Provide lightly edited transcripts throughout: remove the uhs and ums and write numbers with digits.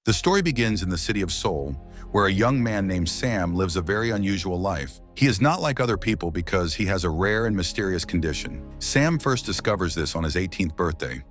The story begins in the city of Seoul, where a young man named Sam lives a very unusual life. He is not like other people because he has a rare and mysterious condition. Sam first discovers this on his 18th birthday.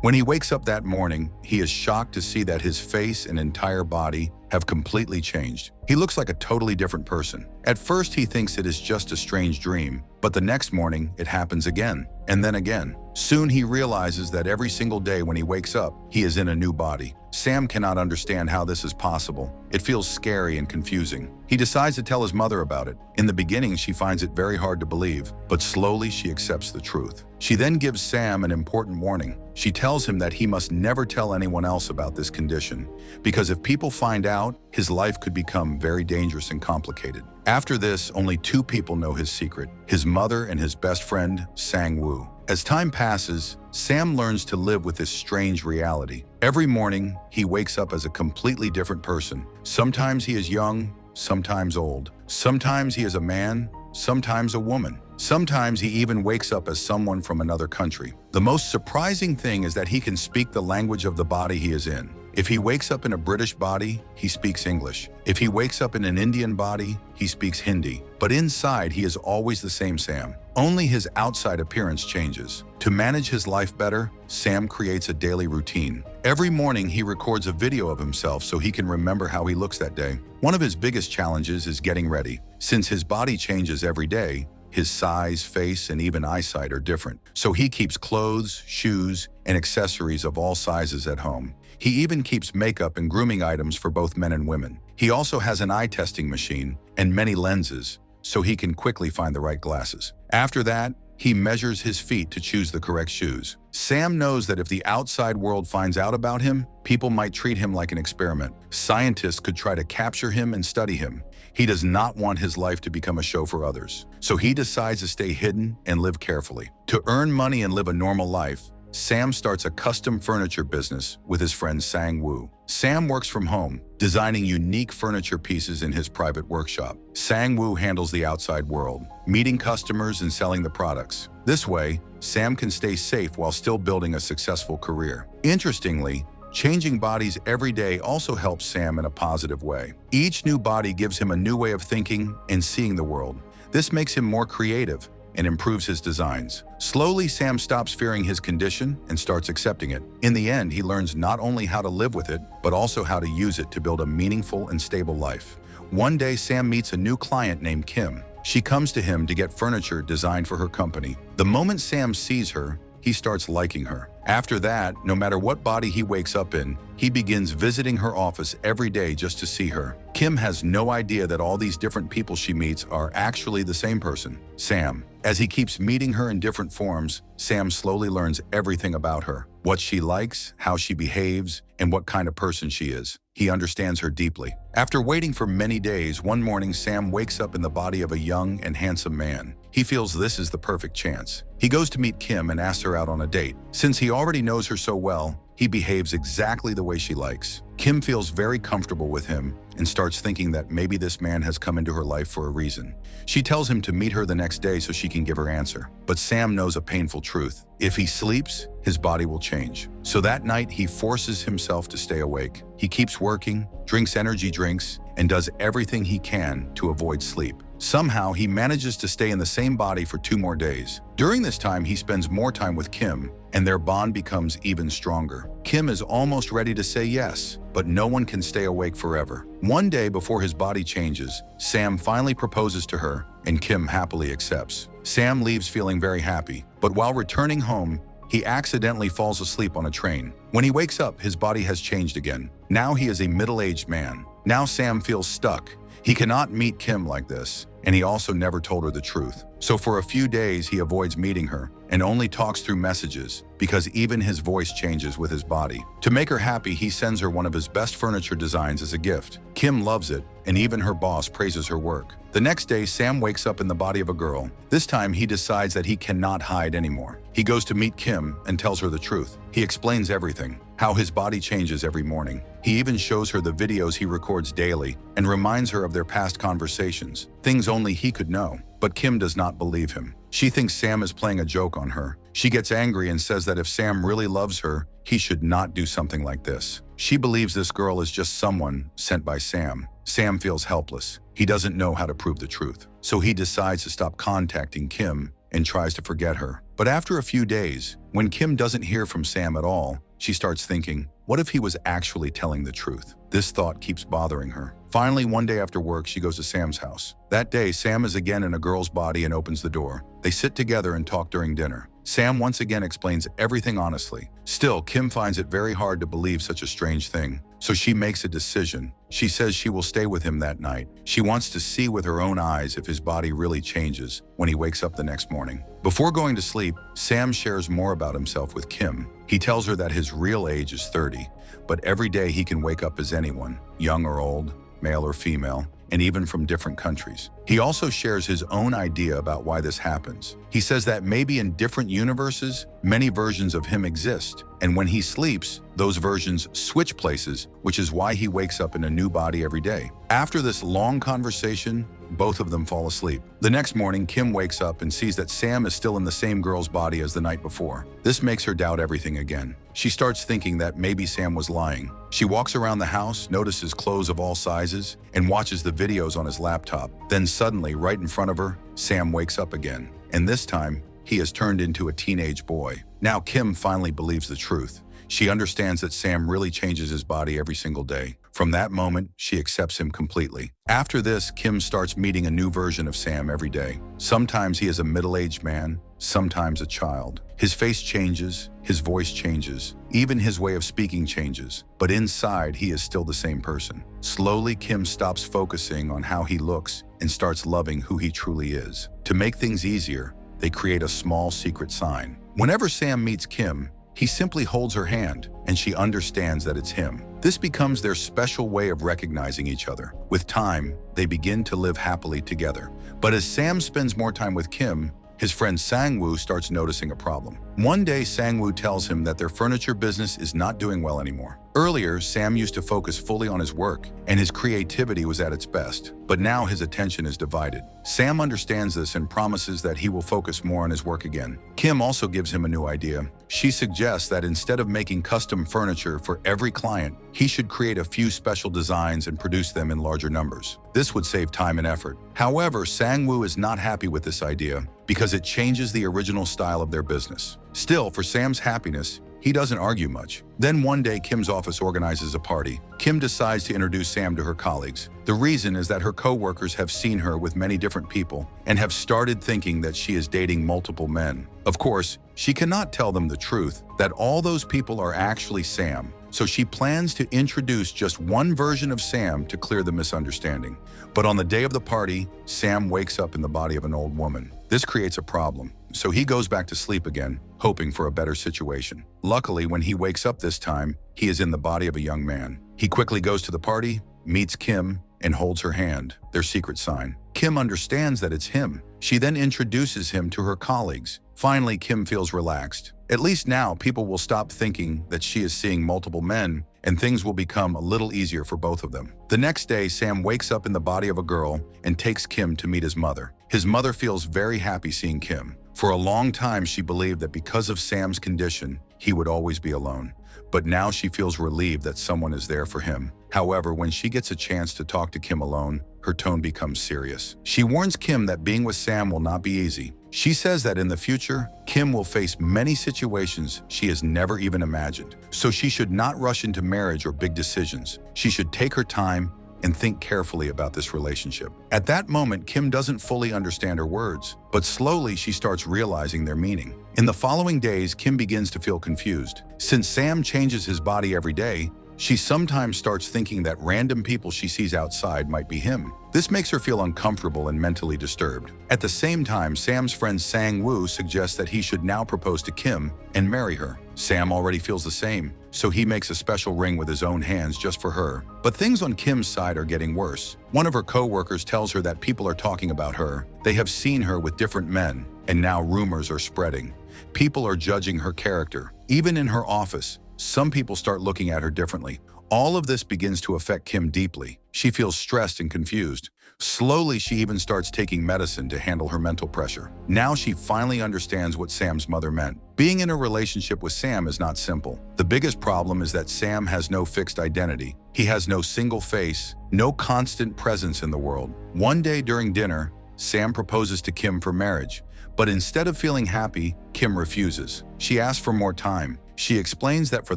When he wakes up that morning, he is shocked to see that his face and entire body have completely changed. He looks like a totally different person. At first, he thinks it is just a strange dream, but the next morning, it happens again, and then again. Soon he realizes that every single day when he wakes up, he is in a new body. Sam cannot understand how this is possible. It feels scary and confusing. He decides to tell his mother about it. In the beginning, she finds it very hard to believe, but slowly she accepts the truth. She then gives Sam an important warning. She tells him that he must never tell anyone else about this condition, because if people find out, his life could become very dangerous and complicated. After this, only two people know his secret: his mother and his best friend, Sang-woo. As time passes, Sam learns to live with this strange reality. Every morning, he wakes up as a completely different person. Sometimes he is young, sometimes old. Sometimes he is a man, sometimes a woman. Sometimes he even wakes up as someone from another country. The most surprising thing is that he can speak the language of the body he is in. If he wakes up in a British body, he speaks English. If he wakes up in an Indian body, he speaks Hindi. But inside, he is always the same Sam. Only his outside appearance changes. To manage his life better, Sam creates a daily routine. Every morning, he records a video of himself so he can remember how he looks that day. One of his biggest challenges is getting ready. Since his body changes every day, his size, face, and even eyesight are different. So he keeps clothes, shoes, and accessories of all sizes at home. He even keeps makeup and grooming items for both men and women. He also has an eye testing machine and many lenses, so he can quickly find the right glasses. After that, he measures his feet to choose the correct shoes. Sam knows that if the outside world finds out about him, people might treat him like an experiment. Scientists could try to capture him and study him. He does not want his life to become a show for others. So he decides to stay hidden and live carefully. To earn money and live a normal life, Sam starts a custom furniture business with his friend Sang-woo. Sam works from home, designing unique furniture pieces in his private workshop. Sang-woo handles the outside world, meeting customers and selling the products. This way, Sam can stay safe while still building a successful career. Interestingly, changing bodies every day also helps Sam in a positive way. Each new body gives him a new way of thinking and seeing the world. This makes him more creative and improves his designs. Slowly, Sam stops fearing his condition and starts accepting it. In the end, he learns not only how to live with it, but also how to use it to build a meaningful and stable life. One day, Sam meets a new client named Kim. She comes to him to get furniture designed for her company. The moment Sam sees her, he starts liking her. After that, no matter what body he wakes up in, he begins visiting her office every day just to see her. Kim has no idea that all these different people she meets are actually the same person, Sam. As he keeps meeting her in different forms, Sam slowly learns everything about her: what she likes, how she behaves, and what kind of person she is. He understands her deeply. After waiting for many days, one morning Sam wakes up in the body of a young and handsome man. He feels this is the perfect chance. He goes to meet Kim and asks her out on a date. Since he already knows her so well, he behaves exactly the way she likes. Kim feels very comfortable with him and starts thinking that maybe this man has come into her life for a reason. She tells him to meet her the next day so she can give her answer. But Sam knows a painful truth. If he sleeps, his body will change. So that night, he forces himself to stay awake. He keeps working, drinks energy drinks, and does everything he can to avoid sleep. Somehow, he manages to stay in the same body for 2 more days. During this time, he spends more time with Kim, and their bond becomes even stronger. Kim is almost ready to say yes, but no one can stay awake forever. One day before his body changes, Sam finally proposes to her, and Kim happily accepts. Sam leaves feeling very happy, but while returning home, he accidentally falls asleep on a train. When he wakes up, his body has changed again. Now he is a middle-aged man. Now Sam feels stuck. He cannot meet Kim like this, and he also never told her the truth. So for a few days, he avoids meeting her and only talks through messages because even his voice changes with his body. To make her happy, he sends her one of his best furniture designs as a gift. Kim loves it, and even her boss praises her work. The next day, Sam wakes up in the body of a girl. This time, he decides that he cannot hide anymore. He goes to meet Kim and tells her the truth. He explains everything, how his body changes every morning. He even shows her the videos he records daily and reminds her of their past conversations, things only he could know. But Kim does not believe him. She thinks Sam is playing a joke on her. She gets angry and says that if Sam really loves her, he should not do something like this. She believes this girl is just someone sent by Sam. Sam feels helpless. He doesn't know how to prove the truth. So he decides to stop contacting Kim and tries to forget her. But after a few days, when Kim doesn't hear from Sam at all, she starts thinking, what if he was actually telling the truth? This thought keeps bothering her. Finally, one day after work, she goes to Sam's house. That day, Sam is again in a girl's body and opens the door. They sit together and talk during dinner. Sam once again explains everything honestly. Still, Kim finds it very hard to believe such a strange thing. So she makes a decision. She says she will stay with him that night. She wants to see with her own eyes if his body really changes when he wakes up the next morning. Before going to sleep, Sam shares more about himself with Kim. He tells her that his real age is 30, but every day he can wake up as anyone, young or old, male or female, and even from different countries. He also shares his own idea about why this happens. He says that maybe in different universes, many versions of him exist, and when he sleeps, those versions switch places, which is why he wakes up in a new body every day. After this long conversation, both of them fall asleep. The next morning, Kim wakes up and sees that Sam is still in the same girl's body as the night before. This makes her doubt everything again. She starts thinking that maybe Sam was lying. She walks around the house, notices clothes of all sizes, and watches the videos on his laptop. Then suddenly, right in front of her, Sam wakes up again. And this time, he has turned into a teenage boy. Now Kim finally believes the truth. She understands that Sam really changes his body every single day. From that moment, she accepts him completely. After this, Kim starts meeting a new version of Sam every day. Sometimes he is a middle-aged man, sometimes a child. His face changes, his voice changes, even his way of speaking changes. But inside, he is still the same person. Slowly, Kim stops focusing on how he looks and starts loving who he truly is. To make things easier, they create a small secret sign. Whenever Sam meets Kim, he simply holds her hand, and she understands that it's him. This becomes their special way of recognizing each other. With time, they begin to live happily together. But as Sam spends more time with Kim, his friend Sang-woo starts noticing a problem. One day, Sang-woo tells him that their furniture business is not doing well anymore. Earlier, Sam used to focus fully on his work, and his creativity was at its best. But now his attention is divided. Sam understands this and promises that he will focus more on his work again. Kim also gives him a new idea. She suggests that instead of making custom furniture for every client, he should create a few special designs and produce them in larger numbers. This would save time and effort. However, Sang-woo is not happy with this idea because it changes the original style of their business. Still, for Sam's happiness, he doesn't argue much. Then one day, Kim's office organizes a party. Kim decides to introduce Sam to her colleagues. The reason is that her co-workers have seen her with many different people and have started thinking that she is dating multiple men. Of course, she cannot tell them the truth, that all those people are actually Sam. So she plans to introduce just one version of Sam to clear the misunderstanding. But on the day of the party, Sam wakes up in the body of an old woman. This creates a problem. So he goes back to sleep again, hoping for a better situation. Luckily, when he wakes up this time, he is in the body of a young man. He quickly goes to the party, meets Kim, and holds her hand, their secret sign. Kim understands that it's him. She then introduces him to her colleagues. Finally, Kim feels relaxed. At least now, people will stop thinking that she is seeing multiple men, and things will become a little easier for both of them. The next day, Sam wakes up in the body of a girl and takes Kim to meet his mother. His mother feels very happy seeing Kim. For a long time, she believed that because of Sam's condition, he would always be alone. But now she feels relieved that someone is there for him. However, when she gets a chance to talk to Kim alone, her tone becomes serious. She warns Kim that being with Sam will not be easy. She says that in the future, Kim will face many situations she has never even imagined. So she should not rush into marriage or big decisions. She should take her time and think carefully about this relationship. At that moment, Kim doesn't fully understand her words, but slowly she starts realizing their meaning. In the following days, Kim begins to feel confused. Since Sam changes his body every day, she sometimes starts thinking that random people she sees outside might be him. This makes her feel uncomfortable and mentally disturbed. At the same time, Sam's friend Sang-woo suggests that he should now propose to Kim and marry her. Sam already feels the same, so he makes a special ring with his own hands just for her. But things on Kim's side are getting worse. One of her co-workers tells her that people are talking about her. They have seen her with different men, and now rumors are spreading. People are judging her character. Even in her office, some people start looking at her differently. All of this begins to affect Kim deeply. She feels stressed and confused. Slowly, she even starts taking medicine to handle her mental pressure. Now she finally understands what Sam's mother meant. Being in a relationship with Sam is not simple. The biggest problem is that Sam has no fixed identity. He has no single face, no constant presence in the world. One day during dinner, Sam proposes to Kim for marriage, but instead of feeling happy, Kim refuses. She asks for more time. She explains that for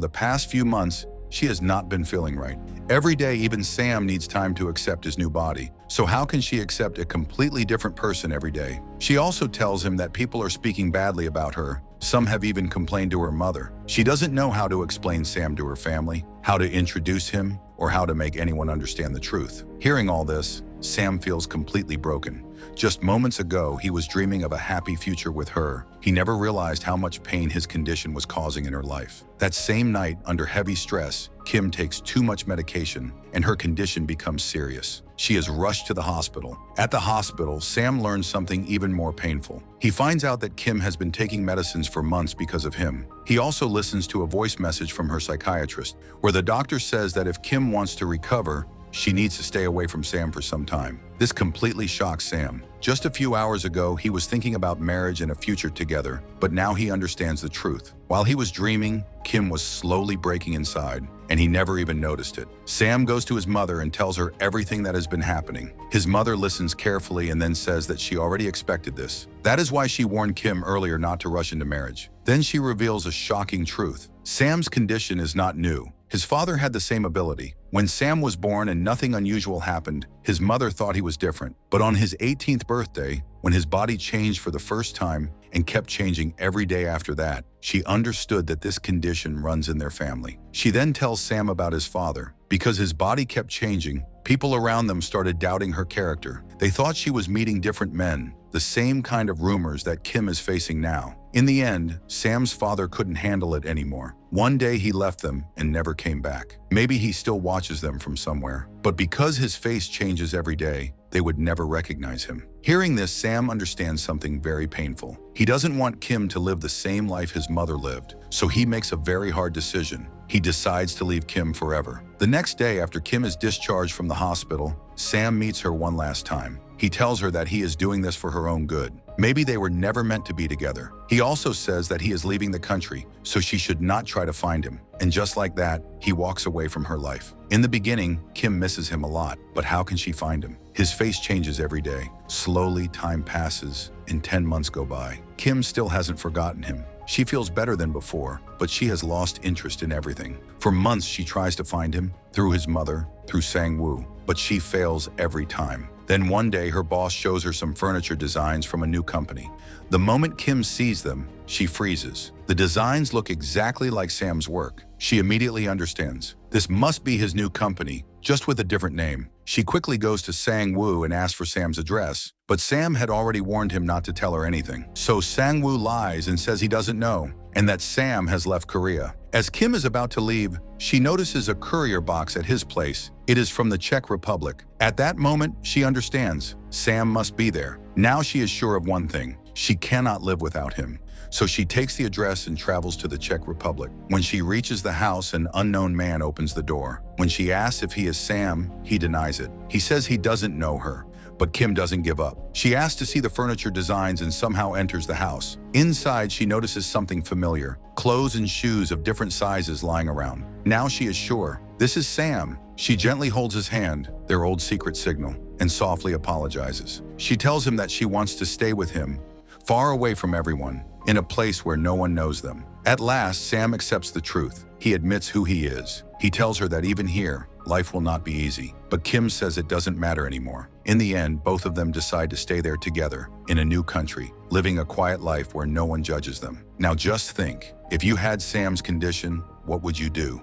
the past few months, she has not been feeling right. Every day, even Sam needs time to accept his new body. So how can she accept a completely different person every day? She also tells him that people are speaking badly about her. Some have even complained to her mother. She doesn't know how to explain Sam to her family, how to introduce him, or how to make anyone understand the truth. Hearing all this, Sam feels completely broken. Just moments ago, he was dreaming of a happy future with her. He never realized how much pain his condition was causing in her life. That same night, under heavy stress, Kim takes too much medication, and her condition becomes serious. She is rushed to the hospital. At the hospital, Sam learns something even more painful. He finds out that Kim has been taking medicines for months because of him. He also listens to a voice message from her psychiatrist, where the doctor says that if Kim wants to recover, she needs to stay away from Sam for some time. This completely shocks Sam. Just a few hours ago, he was thinking about marriage and a future together, but now he understands the truth. While he was dreaming, Kim was slowly breaking inside, and he never even noticed it. Sam goes to his mother and tells her everything that has been happening. His mother listens carefully and then says that she already expected this. That is why she warned Kim earlier not to rush into marriage. Then she reveals a shocking truth. Sam's condition is not new. His father had the same ability. When Sam was born and nothing unusual happened, his mother thought he was different. But on his 18th birthday, when his body changed for the first time and kept changing every day after that, she understood that this condition runs in their family. She then tells Sam about his father. Because his body kept changing, people around them started doubting her character. They thought she was meeting different men, the same kind of rumors that Kim is facing now. In the end, Sam's father couldn't handle it anymore. One day he left them and never came back. Maybe he still watches them from somewhere, but because his face changes every day, they would never recognize him. Hearing this, Sam understands something very painful. He doesn't want Kim to live the same life his mother lived, so he makes a very hard decision. He decides to leave Kim forever. The next day, after Kim is discharged from the hospital, Sam meets her one last time. He tells her that he is doing this for her own good. Maybe they were never meant to be together. He also says that he is leaving the country, so she should not try to find him. And just like that, he walks away from her life. In the beginning, Kim misses him a lot, but how can she find him? His face changes every day. Slowly, time passes, and 10 months go by. Kim still hasn't forgotten him. She feels better than before, but she has lost interest in everything. For months, she tries to find him, through his mother, through Sang-woo, but she fails every time. Then one day, her boss shows her some furniture designs from a new company. The moment Kim sees them, she freezes. The designs look exactly like Sam's work. She immediately understands. This must be his new company, just with a different name. She quickly goes to Sang-woo and asks for Sam's address, but Sam had already warned him not to tell her anything. So Sang-woo lies and says he doesn't know, and that Sam has left Korea. As Kim is about to leave, she notices a courier box at his place. It is from the Czech Republic. At that moment, she understands. Sam must be there. Now she is sure of one thing. She cannot live without him. So she takes the address and travels to the Czech Republic. When she reaches the house, an unknown man opens the door. When she asks if he is Sam, he denies it. He says he doesn't know her. But Kim doesn't give up. She asks to see the furniture designs and somehow enters the house. Inside, she notices something familiar, clothes and shoes of different sizes lying around. Now she is sure. This is Sam. She gently holds his hand, their old secret signal, and softly apologizes. She tells him that she wants to stay with him, far away from everyone, in a place where no one knows them. At last, Sam accepts the truth. He admits who he is. He tells her that even here, life will not be easy. But Kim says it doesn't matter anymore. In the end, both of them decide to stay there together, in a new country, living a quiet life where no one judges them. Now just think, if you had Sam's condition, what would you do?